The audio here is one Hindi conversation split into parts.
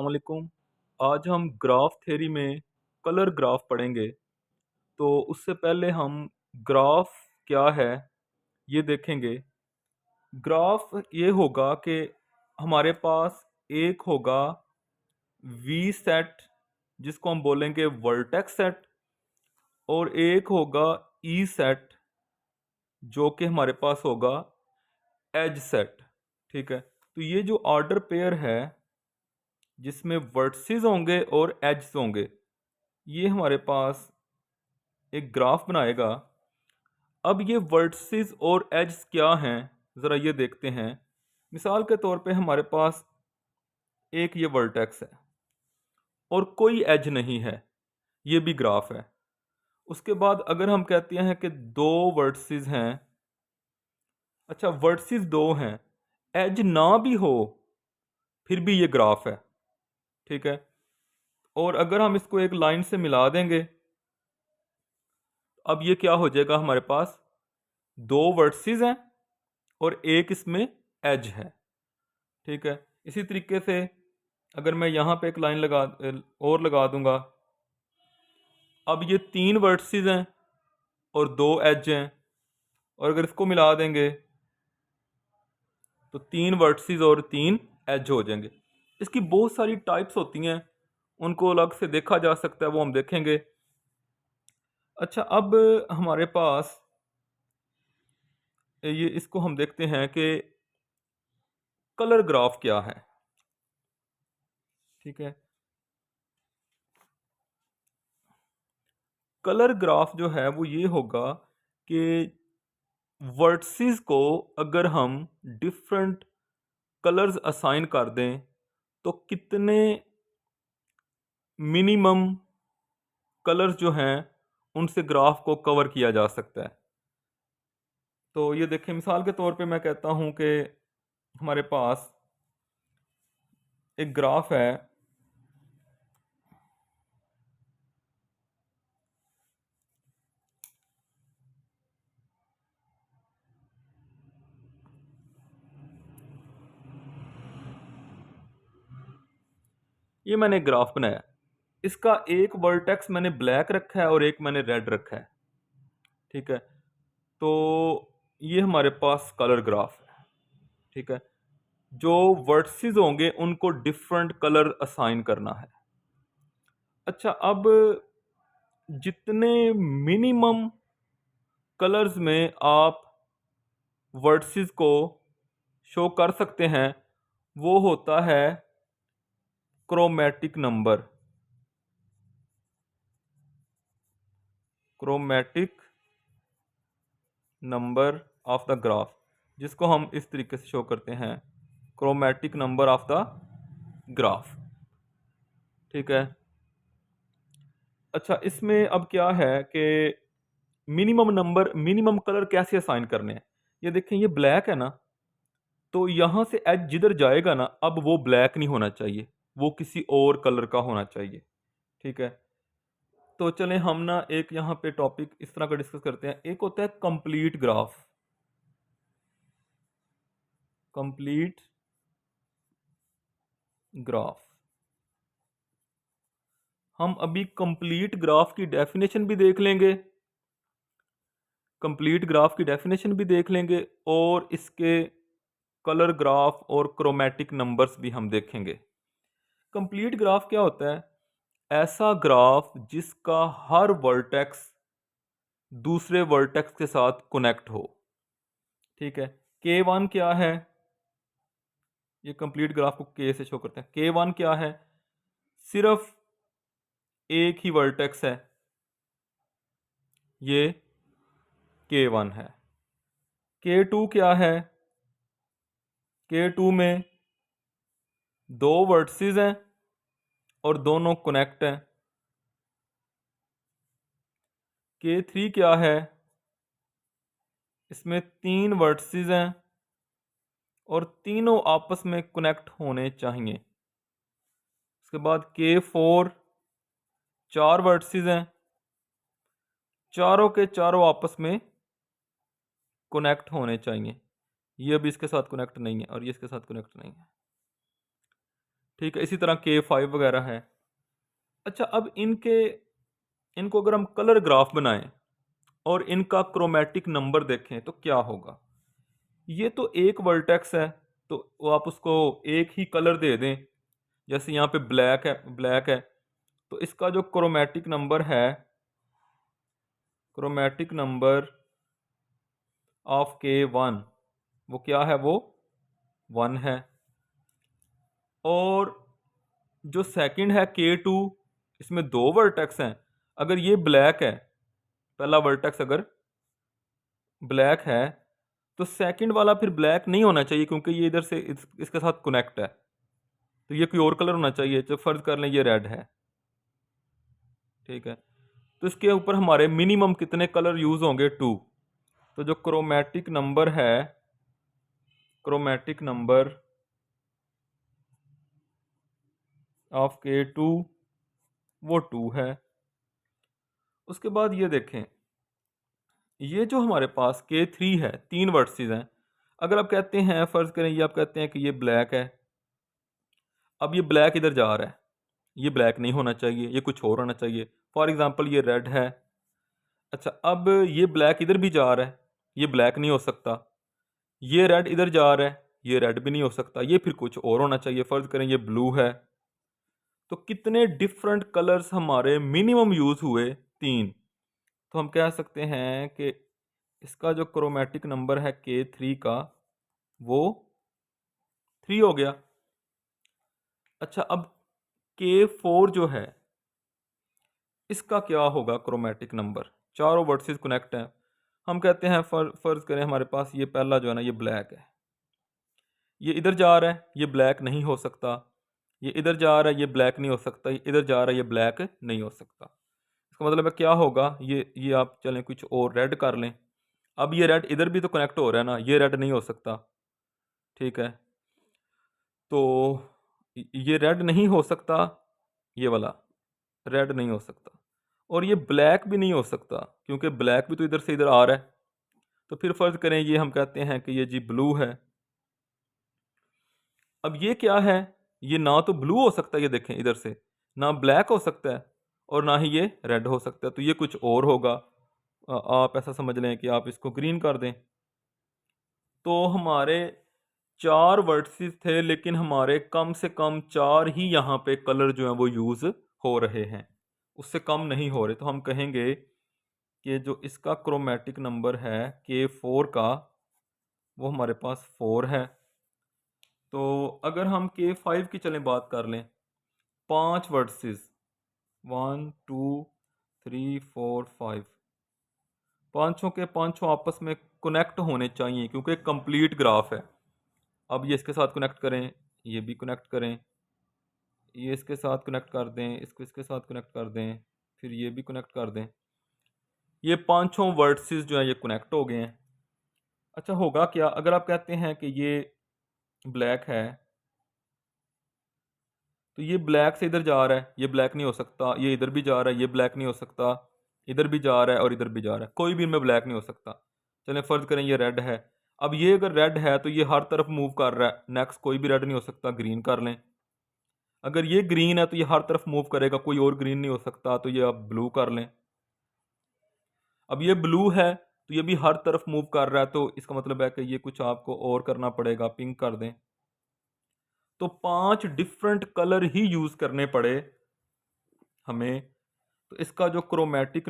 अस्सलाम वालेकुम। आज हम ग्राफ थ्योरी में कलर ग्राफ पढ़ेंगे। तो उससे पहले हम ग्राफ क्या है ये देखेंगे। ग्राफ ये होगा कि हमारे पास एक होगा वी सेट जिसको हम बोलेंगे वर्टेक्स सेट, और एक होगा ई सेट जो कि हमारे पास होगा एज सेट। ठीक है, तो ये जो ऑर्डर पेयर है जिसमें वर्टिसेस होंगे और एड्स होंगे, ये हमारे पास एक ग्राफ बनाएगा। अब ये वर्टिसेस और एड्स क्या हैं ज़रा ये देखते हैं। मिसाल के तौर पे हमारे पास एक ये वर्टेक्स है और कोई एज नहीं है, ये भी ग्राफ है। उसके बाद अगर हम कहते हैं कि दो वर्टिसेस हैं, अच्छा वर्टिसेस दो हैं, एज ना भी हो फिर भी ये ग्राफ है। ठीक है, और अगर हम इसको एक लाइन से मिला देंगे, अब ये क्या हो जाएगा, हमारे पास दो वर्टिसेस हैं और एक इसमें एज है। ठीक है, इसी तरीके से अगर मैं यहाँ पे एक लाइन लगा दूंगा, अब ये तीन वर्टिसेस हैं और दो एज हैं, और अगर इसको मिला देंगे तो तीन वर्टिसेस और तीन एज हो जाएंगे। इसकी बहुत सारी टाइप्स होती हैं, उनको अलग से देखा जा सकता है, वो हम देखेंगे। अच्छा, अब हमारे पास ये इसको हम देखते हैं कि कलर ग्राफ क्या है। ठीक है, कलर ग्राफ जो है वो ये होगा कि वर्टिसेस को अगर हम डिफरेंट कलर्स असाइन कर दें तो कितने मिनिमम कलर्स जो हैं उनसे ग्राफ को कवर किया जा सकता है। तो ये देखें, मिसाल के तौर पे मैं कहता हूं कि हमारे पास एक ग्राफ है। ये मैंने एक ग्राफ बनाया, इसका एक वर्टेक्स मैंने ब्लैक रखा है और एक मैंने रेड रखा है। ठीक है, तो ये हमारे पास कलर ग्राफ है। ठीक है, जो वर्टिसेस होंगे उनको डिफरेंट कलर असाइन करना है। अच्छा, अब जितने मिनिमम कलर्स में आप वर्टिसेस को शो कर सकते हैं वो होता है chromatic number. Chromatic number of the graph, जिसको हम इस तरीके से शो करते हैं, chromatic number of the graph. ठीक है, अच्छा इसमें अब क्या है कि मिनिमम कलर कैसे असाइन करने हैं। ये देखें, ये ब्लैक है ना, तो यहां से एज जिधर जाएगा ना, अब वो ब्लैक नहीं होना चाहिए, वो किसी और कलर का होना चाहिए। ठीक है, तो चलें हम ना एक यहाँ पे टॉपिक इस तरह का डिस्कस करते हैं। एक होता है कंप्लीट ग्राफ। कंप्लीट ग्राफ, हम अभी कंप्लीट ग्राफ की डेफिनेशन भी देख लेंगे, कंप्लीट ग्राफ की डेफिनेशन भी देख लेंगे, और इसके कलर ग्राफ और क्रोमैटिक नंबर्स भी हम देखेंगे। कंप्लीट ग्राफ क्या होता है? ऐसा ग्राफ जिसका हर वर्टेक्स दूसरे वर्टेक्स के साथ कनेक्ट हो। ठीक है, K1 क्या है? ये कंप्लीट ग्राफ को K से शो करते हैं। K1 क्या है? सिर्फ एक ही वर्टेक्स है, ये K1 है। K2 क्या है? K2 में दो वर्टिसेस हैं और दोनों कनेक्ट हैं। K3 क्या है? इसमें तीन वर्टिसेस हैं और तीनों आपस में कनेक्ट होने चाहिए। उसके बाद K4 चार वर्टिसेस हैं, चारों के चारों आपस में कनेक्ट होने चाहिए। ये अभी इसके साथ कनेक्ट नहीं है और ये इसके साथ कनेक्ट नहीं है। ठीक है, इसी तरह K5 वगैरह है। अच्छा, अब इनको अगर हम कलर ग्राफ बनाएं और इनका क्रोमेटिक नंबर देखें तो क्या होगा। ये तो एक वर्टेक्स है, तो वो आप उसको एक ही कलर दे दें। जैसे यहाँ पे ब्लैक है, तो इसका जो क्रोमेटिक नंबर ऑफ K1 वो क्या है, वो 1 है। और जो सेकंड है K2, इसमें दो वर्टेक्स हैं। अगर ये ब्लैक है, पहला वर्टेक्स अगर ब्लैक है, तो सेकंड वाला फिर ब्लैक नहीं होना चाहिए, क्योंकि ये इधर से इसके साथ कनेक्ट है। तो ये कोई और कलर होना चाहिए। तो फर्ज कर लें ये रेड है, ठीक है। तो इसके ऊपर हमारे मिनिमम कितने कलर यूज होंगे, 2। तो जो क्रोमेटिक नंबर ऑफ K2 वो 2 है। उसके बाद ये देखें, ये जो हमारे पास K3 है, 3 वर्सेस हैं। अगर आप कहते हैं, फर्ज करें ये आप कहते हैं कि ये ब्लैक है, अब ये ब्लैक इधर जा रहा है, ये ब्लैक नहीं होना चाहिए, ये कुछ और होना चाहिए। फॉर एग्जांपल ये रेड है। अच्छा, अब ये ब्लैक इधर भी जा रहा है, ये ब्लैक नहीं हो सकता। ये रेड इधर जा रहा है, ये रेड भी नहीं हो सकता, ये फिर कुछ और होना चाहिए। फर्ज करें ये ब्लू है। तो कितने डिफरेंट कलर्स हमारे मिनिमम यूज हुए, 3। तो हम कह सकते हैं कि इसका जो क्रोमेटिक नंबर है K3 का, वो 3 हो गया। अच्छा, अब K4 जो है, इसका क्या होगा क्रोमेटिक नंबर। चारों वर्सेस कनेक्ट हैं। हम कहते हैं फर्ज करें हमारे पास ये पहला जो है ना, ये ब्लैक है, ये इधर जा रहा है, ये ब्लैक नहीं हो सकता। ये इधर जा रहा है, ये ब्लैक नहीं हो सकता। ये इधर जा रहा है, ये ब्लैक नहीं हो सकता। इसका मतलब है क्या होगा, ये आप चलें कुछ और रेड कर लें। अब ये रेड इधर भी तो कनेक्ट हो रहा है ना, ये रेड नहीं हो सकता, ठीक है। तो ये रेड नहीं हो सकता, ये वाला रेड नहीं हो सकता, और ये ब्लैक भी नहीं हो सकता, क्योंकि ब्लैक भी तो इधर से इधर आ रहा है। तो फिर फर्ज करें ये हम कहते हैं कि ये जी ब्लू है। अब ये क्या है, ये ना तो ब्लू हो सकता है, ये देखें इधर से, ना ब्लैक हो सकता है, और ना ही ये रेड हो सकता है। तो ये कुछ और होगा। आप ऐसा समझ लें कि आप इसको ग्रीन कर दें। तो हमारे 4 वर्ड्स थे, लेकिन हमारे कम से कम 4 ही यहाँ पे कलर जो है वो यूज़ हो रहे हैं, उससे कम नहीं हो रहे। तो हम कहेंगे कि जो इसका क्रोमेटिक नंबर है K4 का, वो हमारे पास 4 है। तो अगर हम K5 की चलें बात कर लें, 5 वर्सेस, 1 2 3 4 5, पांचों के पांचों आपस में कनेक्ट होने चाहिए, क्योंकि कंप्लीट ग्राफ है। अब ये इसके साथ कनेक्ट करें, ये भी कनेक्ट करें, ये इसके साथ कनेक्ट कर दें, इसको इसके साथ कनेक्ट कर दें, फिर ये भी कनेक्ट कर दें। ये पांचों वर्सेस जो है ये कनेक्ट हो गए हैं। अच्छा, होगा क्या अगर आप कहते हैं कि ये ब्लैक है, तो ये ब्लैक से इधर जा रहा है, ये ब्लैक नहीं हो सकता। ये इधर भी जा रहा है, ये ब्लैक नहीं हो सकता। इधर भी जा रहा है और इधर भी जा रहा है, कोई भी इनमें ब्लैक नहीं हो सकता। चलें फर्ज करें ये रेड है। अब ये अगर रेड है तो ये हर तरफ मूव कर रहा है, नेक्स्ट कोई भी रेड नहीं हो सकता, ग्रीन कर लें। अगर ये ग्रीन है तो ये हर तरफ मूव करेगा, कोई और ग्रीन नहीं हो सकता, तो ये आप ब्लू कर लें। अब ये ब्लू है तो ये भी हर तरफ मूव कर रहा है, तो इसका मतलब है कि ये कुछ आपको और करना पड़ेगा, पिंक कर दें। तो 5 डिफरेंट कलर ही यूज करने पड़े हमें। तो इसका जो chromatic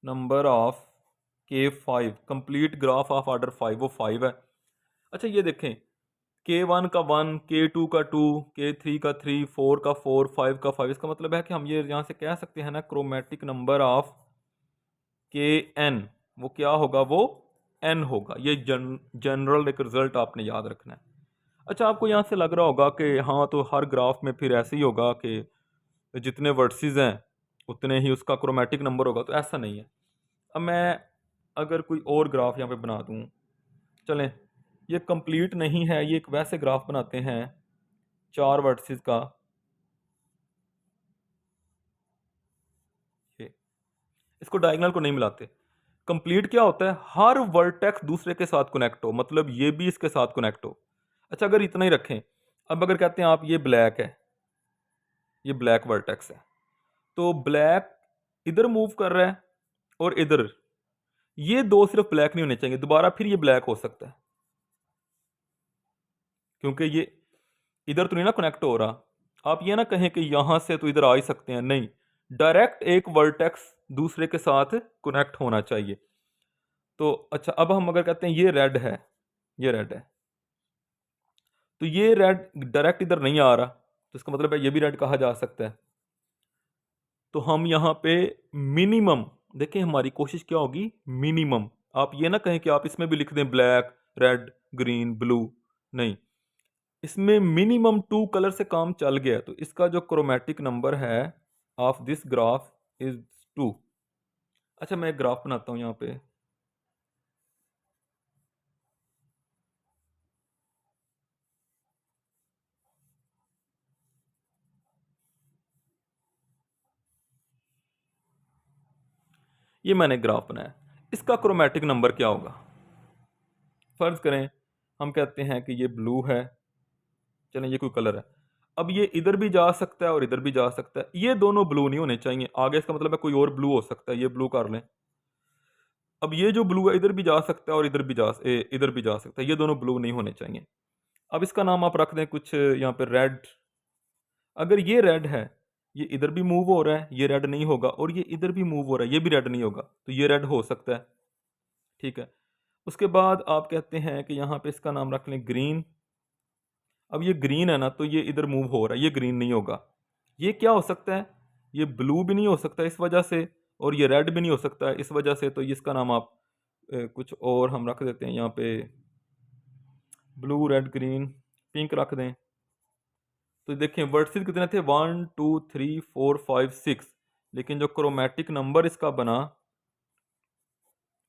number of K5, complete graph of order 5, वो 5 है। अच्छा, ये देखें, K1 का 1, K2 का 2, K3 का 3, 4 का 4, 5 का 5। इसका मतलब है कि हम ये यहाँ से कह सकते हैं ना, क्रोमेटिक नंबर ऑफ Kn वो क्या होगा, वो n होगा। ये जनरल एक रिजल्ट आपने याद रखना है। अच्छा, आपको यहाँ से लग रहा होगा कि हाँ, तो हर ग्राफ में फिर ऐसे ही होगा कि जितने वर्सेस हैं उतने ही उसका क्रोमेटिक नंबर होगा, तो ऐसा नहीं है। अब मैं अगर कोई और ग्राफ यहाँ पे बना दूँ, चलें, ये कंप्लीट नहीं है, ये एक वैसे ग्राफ बनाते हैं 4 वर्सेस का। ये इसको डायगोनल को नहीं मिलाते। कंप्लीट क्या होता है, हर वर्टेक्स दूसरे के साथ कनेक्ट हो, मतलब ये भी इसके साथ कनेक्ट हो। अच्छा, अगर इतना ही रखें, अब अगर कहते हैं आप ये ब्लैक है, ये ब्लैक वर्टेक्स है, तो ब्लैक इधर मूव कर रहा है और इधर, ये दो सिर्फ ब्लैक नहीं होने चाहिए, दोबारा फिर ये ब्लैक हो सकता है, क्योंकि ये इधर तो नहीं ना कनेक्ट हो रहा। आप ये ना कहें कि यहां से तो इधर आ ही सकते हैं, नहीं, डायरेक्ट एक वर्टेक्स दूसरे के साथ कनेक्ट होना चाहिए। तो अच्छा, अब हम अगर कहते हैं ये रेड है, ये रेड है, तो ये रेड डायरेक्ट इधर नहीं आ रहा, तो इसका मतलब है ये भी रेड कहा जा सकता है। तो हम यहाँ पे मिनिमम देखें, हमारी कोशिश क्या होगी, मिनिमम। आप ये ना कहें कि आप इसमें भी लिख दें ब्लैक, रेड, ग्रीन, ब्लू, नहीं, इसमें मिनिमम 2 कलर से काम चल गया, तो इसका जो क्रोमेटिक नंबर है ऑफ दिस ग्राफ इज 2। अच्छा, मैं एक ग्राफ बनाता हूँ यहाँ पे। ये मैंने ग्राफ बनाया, इसका क्रोमेटिक नंबर क्या होगा। फर्ज करें हम कहते हैं कि ये ब्लू है, चलें ये कोई कलर है, अब ये इधर भी जा सकता है और इधर भी जा सकता है, ये दोनों ब्लू नहीं होने चाहिए आगे, इसका मतलब है कोई और ब्लू हो सकता है, ये ब्लू कर लें। अब ये जो ब्लू है इधर भी जा सकता है और इधर भी जा सकता है, ये दोनों ब्लू नहीं होने चाहिए। अब इसका नाम आप रख दें कुछ यहाँ पे रेड। अगर ये रेड है, ये इधर भी मूव हो रहा है, ये रेड नहीं होगा, और ये इधर भी मूव हो रहा है, ये भी रेड नहीं होगा, तो ये रेड हो सकता है, ठीक है। उसके बाद आप कहते हैं कि यहाँ पे इसका नाम रख लें ग्रीन। अब ये ग्रीन है ना, तो ये इधर मूव हो रहा है, ये ग्रीन नहीं होगा। ये क्या हो सकता है, ये ब्लू भी नहीं हो सकता इस वजह से, और ये रेड भी नहीं हो सकता है इस वजह से, तो इसका नाम आप कुछ और हम रख देते हैं यहाँ पे, ब्लू, रेड, ग्रीन, पिंक रख दें। तो देखें वर्डसेस कितने थे, 1 2 3 4 5 6, लेकिन जो क्रोमेटिक नंबर इसका बना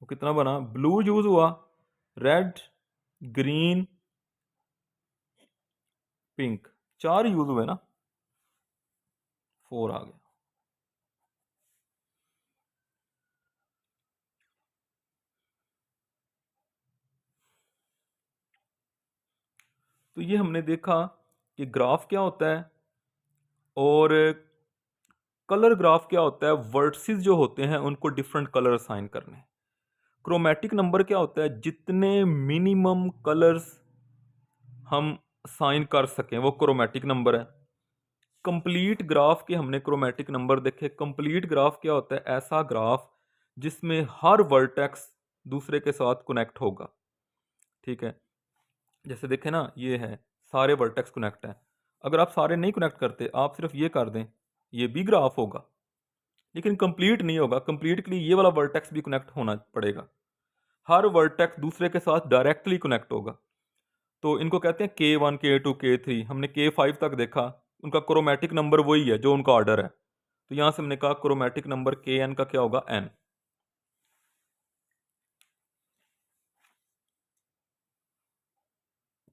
वो कितना बना, ब्लू यूज हुआ, रेड, ग्रीन, पिंक, 4 यूज हुए ना, 4 आ गया। तो ये हमने देखा कि ग्राफ क्या होता है, और कलर ग्राफ क्या होता है, वर्डसेस जो होते हैं उनको डिफरेंट कलर असाइन करने। क्रोमेटिक नंबर क्या होता है, जितने मिनिमम कलर्स हम असाइन कर सकें वो क्रोमेटिक नंबर है। कंप्लीट ग्राफ के हमने क्रोमेटिक नंबर देखे। कंप्लीट ग्राफ क्या होता है, ऐसा ग्राफ जिसमें हर वर्टेक्स दूसरे के साथ कनेक्ट होगा, ठीक है। जैसे देखें ना, ये है सारे वर्टेक्स कनेक्ट हैं। अगर आप सारे नहीं कनेक्ट करते, आप सिर्फ ये कर दें, ये भी ग्राफ होगा, लेकिन कंप्लीट नहीं होगा। कंप्लीट के लिए ये वाला वर्टेक्स भी कनेक्ट होना पड़ेगा, हर वर्टेक्स दूसरे के साथ डायरेक्टली कनेक्ट होगा। तो इनको कहते हैं K1, K2, K3। हमने K5 तक देखा, उनका क्रोमेटिक नंबर वही है जो उनका ऑर्डर है, तो यहाँ से हमने कहा क्रोमेटिक नंबर Kn का क्या होगा, n।